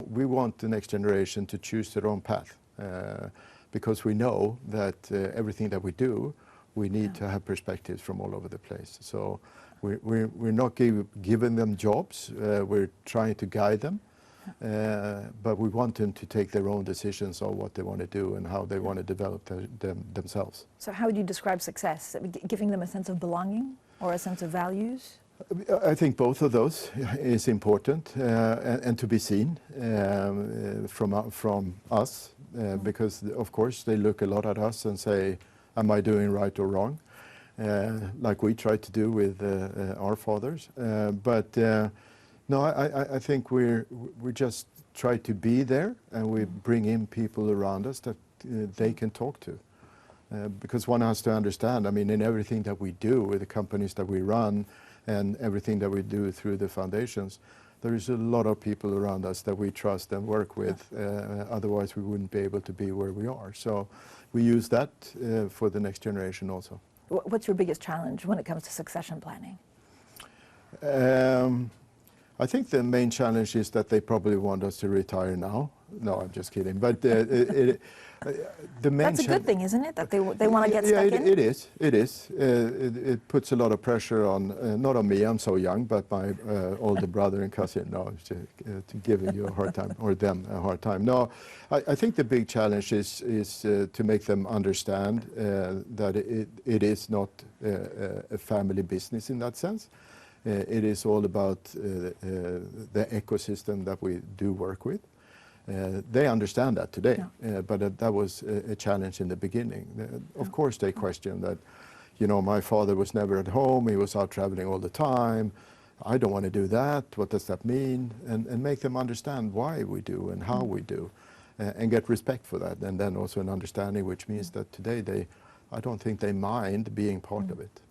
we want the next generation to choose their own path, because we know that everything that we do, we need to have perspectives from all over the place. So we're not giving them jobs, we're trying to guide them, but we want them to take their own decisions on what they want to do and how they want to develop themselves. So how would you describe success? Giving them a sense of belonging or a sense of values? I think both of those is important, and to be seen from us, because of course they look a lot at us and say, am I doing right or wrong? Like we try to do with our fathers. No, I think we just try to be there, and we bring in people around us that they can talk to. Because one has to understand, I mean, in everything that we do with the companies that we run and everything that we do through the foundations, there is a lot of people around us that we trust and work with. Otherwise, we wouldn't be able to be where we are. So we use that for the next generation also. What's your biggest challenge when it comes to succession planning? I think the main challenge is that they probably want us to retire now. No, I'm just kidding. But the main That's a good thing, isn't it? That they want to get stuck in? It is. It is. It puts a lot of pressure on, not on me, I'm so young, but my older brother and cousin, to giving you a hard time, or them a hard time. No, I think the big challenge is to make them understand that it is not a family business in that sense. It is all about the ecosystem that we do work with. They understand that today, but that was a challenge in the beginning. Of course they question that, you know, my father was never at home, he was out traveling all the time, I don't want to do that, what does that mean? And make them understand why we do and how we do, and get respect for that, and then also an understanding, which means that today I don't think they mind being part of it.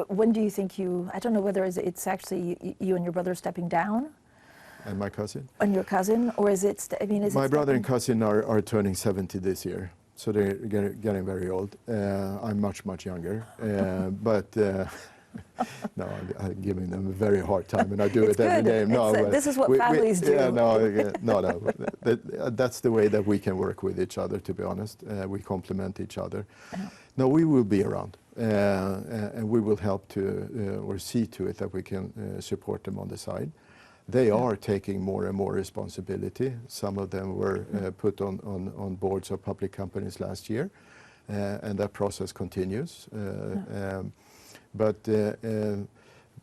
When do you think I don't know whether it's actually you and your brother stepping down? And my cousin? And your cousin, or is it, My brother and cousin are turning 70 this year, so they're getting very old. I'm much younger, but no, I'm giving them a very hard time, and I do it every day. No, this is what families do. Yeah, no. That's the way that we can work with each other, to be honest. We complement each other. No, we will be around, and we will help to, or see to it that we can support them on the side. They are taking more and more responsibility. Some of them were put on boards of public companies last year, and that process continues. But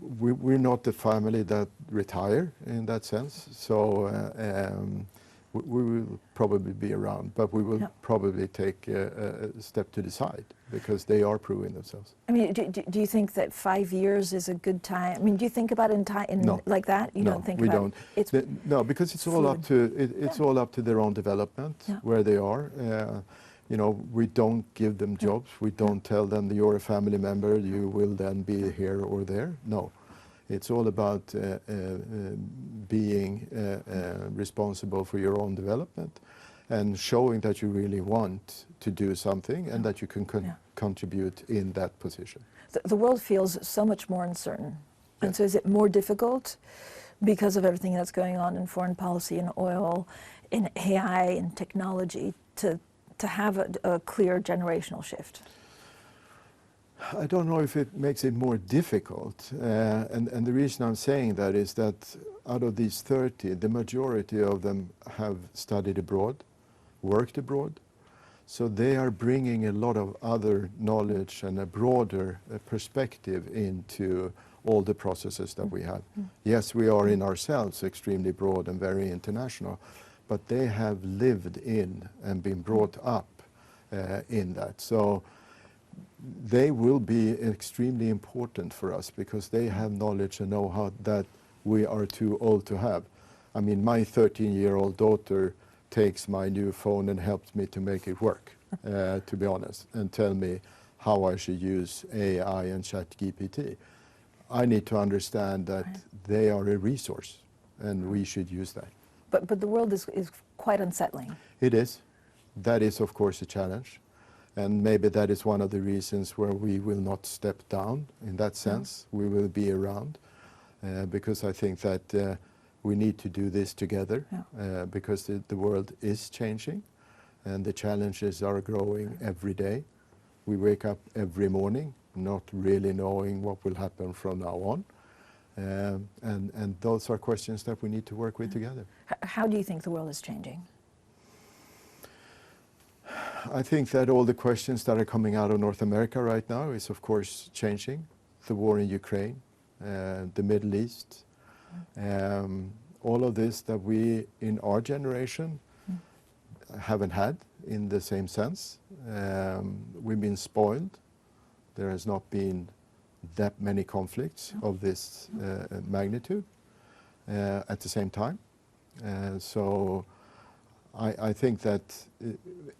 we're not the family that retire in that sense, so we will probably be around, but we will probably take a step to the side, because they are proving themselves. I mean, do you think that 5 years is a good time? I mean, do you think about it No. like that? You don't think we about don't. It? No, because it's all up to all up to their own development, where they are. You know, we don't give them jobs. We don't tell them that you're a family member, you will then be here or there. No. It's all about being responsible for your own development, and showing that you really want to do something, and that you can contribute in that position. The world feels so much more uncertain. And so is it more difficult because of everything that's going on in foreign policy, in oil, in AI, in technology, to have a clear generational shift? I don't know if it makes it more difficult, and the reason I'm saying that is that out of these 30, the majority of them have studied abroad, worked abroad, so they are bringing a lot of other knowledge and a broader perspective into all the processes that we have. Yes, we are in ourselves extremely broad and very international, but they have lived in and been brought up in that. So they will be extremely important for us, because they have knowledge and know-how that we are too old to have. I mean, my 13-year-old daughter takes my new phone and helps me to make it work, to be honest, and tell me how I should use AI and ChatGPT. I need to understand that they are a resource, and we should use that. But the world is quite unsettling. It is. That is, of course, a challenge. And maybe that is one of the reasons where we will not step down in that sense. We will be around, because I think that We need to do this together because the world is changing and the challenges are growing every day. We wake up every morning not really knowing what will happen from now on. And those are questions that we need to work with together. How do you think the world is changing? I think that all the questions that are coming out of North America right now is of course changing. The war in Ukraine, the Middle East, all of this that we in our generation haven't had in the same sense. We've been spoiled. There has not been that many conflicts of this magnitude at the same time. So I think that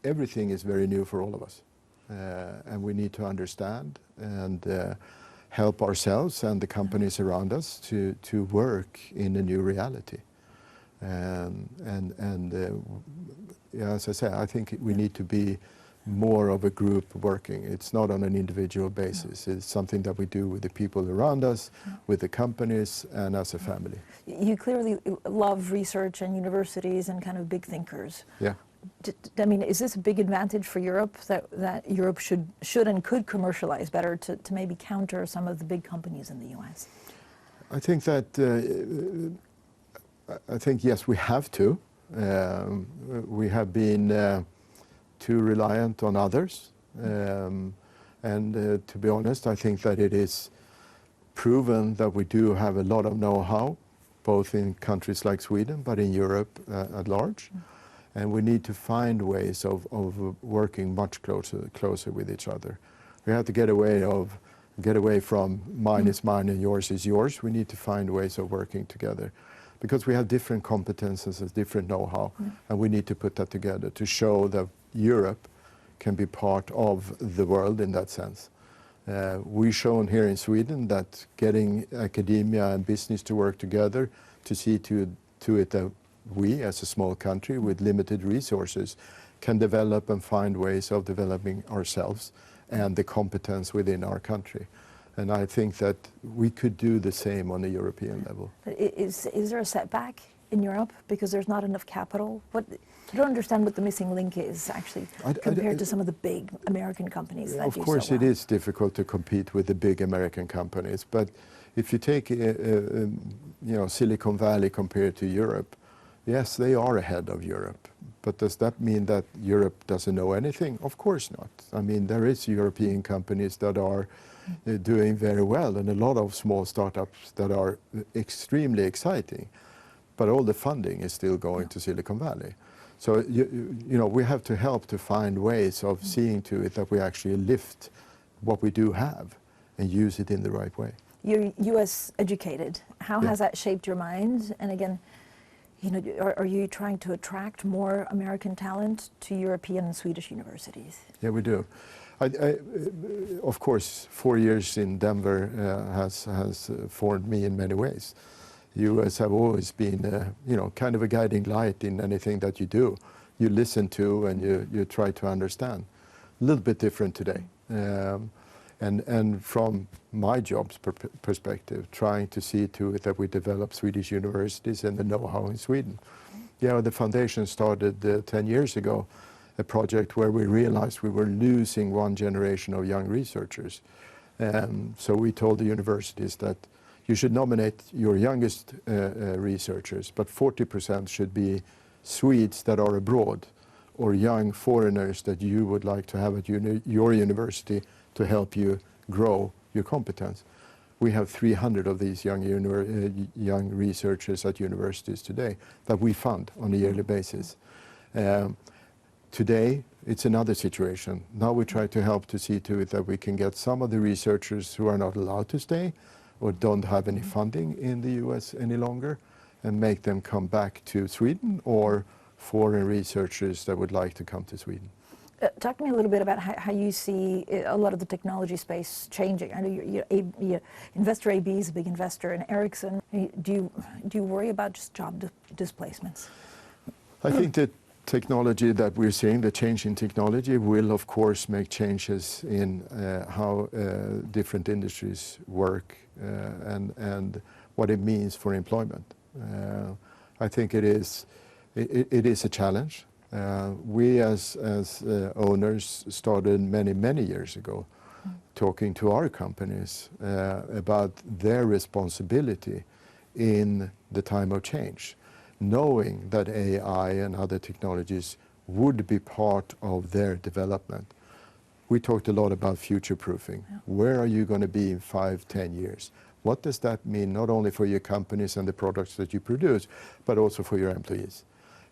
everything is very new for all of us. And we need to understand and help ourselves and the companies around us to work in a new reality. As I say, I think we need to be more of a group working. It's not on an individual basis. It's something that we do with the people around us, with the companies, and as a family. You clearly love research and universities and kind of big thinkers. Yeah. I mean, is this a big advantage for Europe that Europe should and could commercialize better to maybe counter some of the big companies in the US? I think that, yes, we have to. We have been too reliant on others. To be honest, I think that it is proven that we do have a lot of know-how, both in countries like Sweden, but in Europe at large. And we need to find ways of working much closer with each other. We have to get away from mine is mine and yours is yours. We need to find ways of working together because we have different competences and different know-how, and we need to put that together to show that Europe can be part of the world in that sense. We've shown here in Sweden that getting academia and business to work together to see to it that we, as a small country with limited resources, can develop and find ways of developing ourselves and the competence within our country. And I think that we could do the same on a European level. Is there a setback in Europe because there's not enough capital? I don't understand what the missing link is, actually, compared to some of the big American companies that do so well. Of course, it is difficult to compete with the big American companies. But if you take Silicon Valley compared to Europe, yes, they are ahead of Europe. But does that mean that Europe doesn't know anything? Of course not. I mean, there is European companies that are doing very well and a lot of small startups that are extremely exciting. But all the funding is still going to Silicon Valley. So, we have to help to find ways of seeing to it that we actually lift what we do have and use it in the right way. You're US educated. How has that shaped your mind? And again, are you trying to attract more American talent to European and Swedish universities? Yeah, we do. Of course, 4 years in Denver has formed me in many ways. US have always been, kind of a guiding light in anything that you do. You listen to and you try to understand. A little bit different today. And from my job's perspective, trying to see to it that we develop Swedish universities and the know-how in Sweden. The foundation started 10 years ago, a project where we realized we were losing one generation of young researchers. So we told the universities that you should nominate your youngest researchers, but 40% should be Swedes that are abroad or young foreigners that you would like to have at your university to help you grow your competence. We have 300 of these young researchers at universities today that we fund on a yearly basis. Today, it's another situation. Now we try to help to see to it that we can get some of the researchers who are not allowed to stay or don't have any funding in the US any longer and make them come back to Sweden, or foreign researchers that would like to come to Sweden. Talk to me a little bit about how you see a lot of the technology space changing. I know Investor AB is a big investor in Ericsson. Do you worry about just job displacements? I think that technology that we're seeing, the change in technology, will of course make changes in how different industries work and what it means for employment. I think it is a challenge. We as owners started many years ago talking to our companies about their responsibility in the time of change, knowing that AI and other technologies would be part of their development. We talked a lot about future-proofing. Yeah. Where are you going to be in 5, 10 years? What does that mean, not only for your companies and the products that you produce, but also for your employees?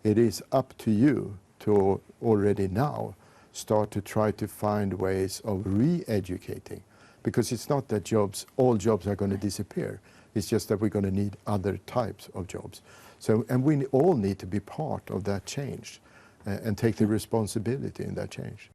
It is up to you to already now start to try to find ways of re-educating, because it's not that all jobs are going to disappear. It's just that we're going to need other types of jobs. So, and we all need to be part of that change and take the responsibility in that change.